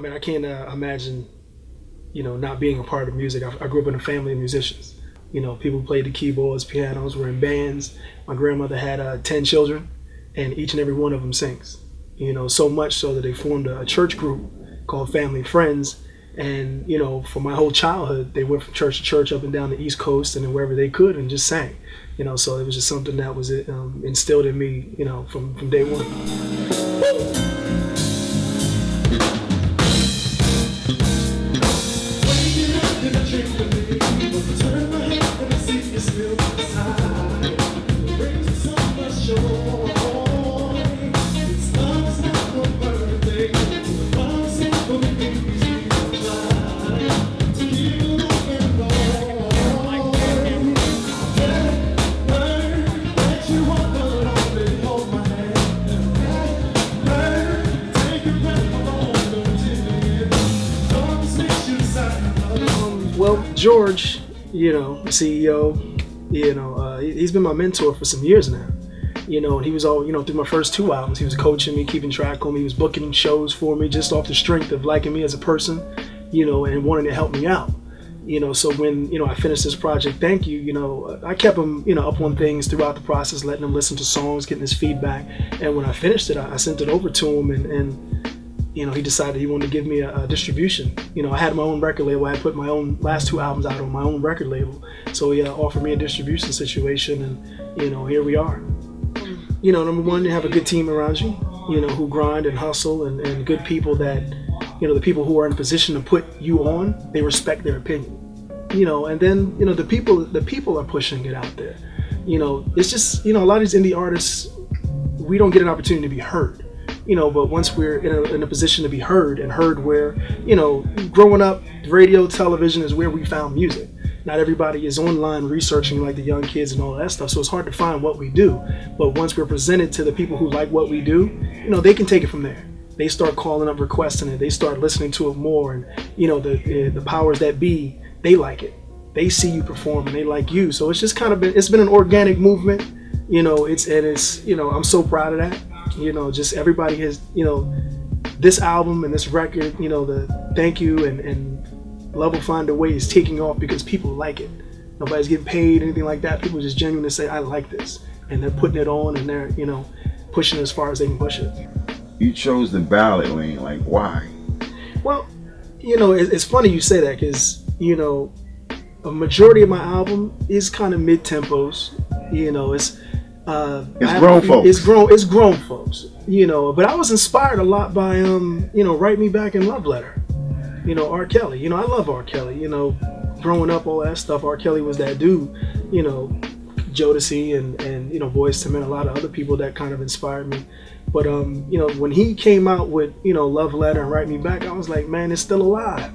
I can't imagine, not being a part of music. I grew up in a family of musicians. People played the keyboards, pianos, were in bands. My grandmother had 10 children, and each and every one of them sings. So much so that they formed a church group called Family Friends. And, for my whole childhood, they went from church to church up and down the East Coast and wherever they could and just sang. So it was just something that was instilled in me, from day one. Well, George, the CEO, he's been my mentor for some years now. And he was all, through my first 2 albums, he was coaching me, keeping track of me, he was booking shows for me just off the strength of liking me as a person, and wanting to help me out. So when, I finished this project, Thank You, I kept him, up on things throughout the process, letting him listen to songs, getting his feedback. And when I finished it, I sent it over to him and he decided he wanted to give me a distribution. I had my own record label. I had put my own last 2 albums out on my own record label. So he offered me a distribution situation, and here we are. Number one, you have a good team around you, who grind and hustle, and good people that, the people who are in a position to put you on, they respect their opinion. And then, the people are pushing it out there. It's just, a lot of these indie artists, we don't get an opportunity to be heard. But once we're in a position to be heard where, growing up, radio, television is where we found music. Not everybody is online researching like the young kids and all that stuff, so it's hard to find what we do. But once we're presented to the people who like what we do, they can take it from there. They start calling up, requesting it. They start listening to it more, and the powers that be, they like it. They see you perform and they like you. So it's just it's been an organic movement. I'm so proud of that. Just everybody has, this album and this record, the Thank You and Love Will Find a Way is taking off because people like it. Nobody's getting paid, anything like that. People just genuinely say, I like this. And they're putting it on and they're, pushing it as far as they can push it. You chose the ballad lane, like why? Well, it's funny you say that because, a majority of my album is kind of mid-tempos. It's grown folks. It's grown folks. But I was inspired a lot by Write Me Back in Love Letter. R. Kelly. I love R. Kelly. Growing up, all that stuff. R. Kelly was that dude. Jodeci and Boyz II Men, a lot of other people that kind of inspired me. But when he came out with Love Letter and Write Me Back, I was like, man, it's still alive.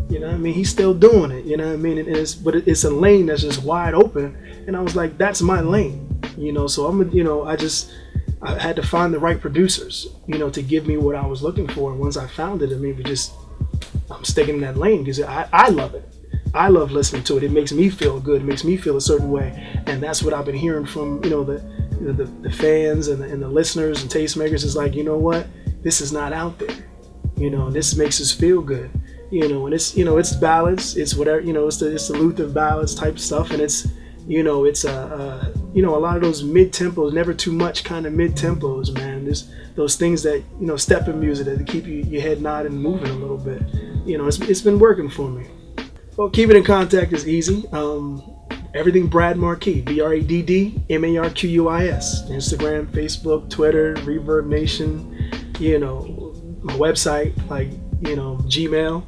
He's still doing it. But it's a lane that's just wide open, and I was like, that's my lane. So I had to find the right producers, to give me what I was looking for. And once I found it, I'm sticking in that lane because I love it. I love listening to it. It makes me feel good. It makes me feel a certain way. And that's what I've been hearing from, the fans and the listeners and tastemakers is like, what? This is not out there. This makes us feel good. And it's ballads. It's whatever, it's the Luther ballads type stuff. And it's a lot of those mid-tempos, never too much kind of mid-tempos, man. There's those things that, step-in music that keep your head nodding and moving a little bit. It's been working for me. Well, keeping in contact is easy. Everything BRADD Marquis, BRADD MARQUIS. Instagram, Facebook, Twitter, Reverb Nation, my website, Gmail.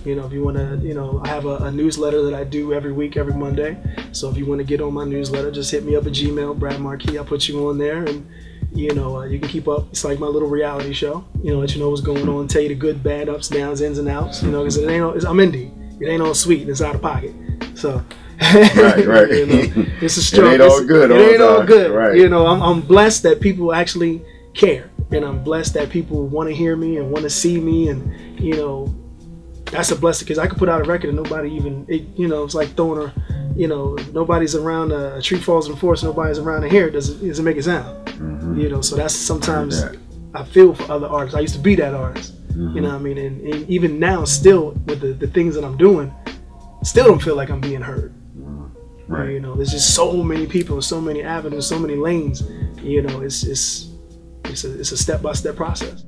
If you want to, I have a newsletter that I do every week, every Monday. So if you want to get on my newsletter, just hit me up at Gmail, BRADD Marquis. I'll put you on there, and you can keep up. It's like my little reality show. Let you know what's going on, tell you the good, bad, ups, downs, ins and outs. Because I'm indie. It ain't all sweet and it's out of pocket. So. Right. It's a struggle. It ain't all good. It ain't all good. Right. I'm blessed that people actually care, and I'm blessed that people want to hear me and want to see me, and that's a blessing because I could put out a record and nobody even, it's like throwing nobody's around, a tree falls in forest, nobody's around to hear it, doesn't make a sound. So that's sometimes I feel for other artists. I used to be that artist, You know what I mean? And even now, still with the things that I'm doing, still don't feel like I'm being heard. Right. You know, there's just so many people, so many avenues, so many lanes. You know, it's a step-by-step process.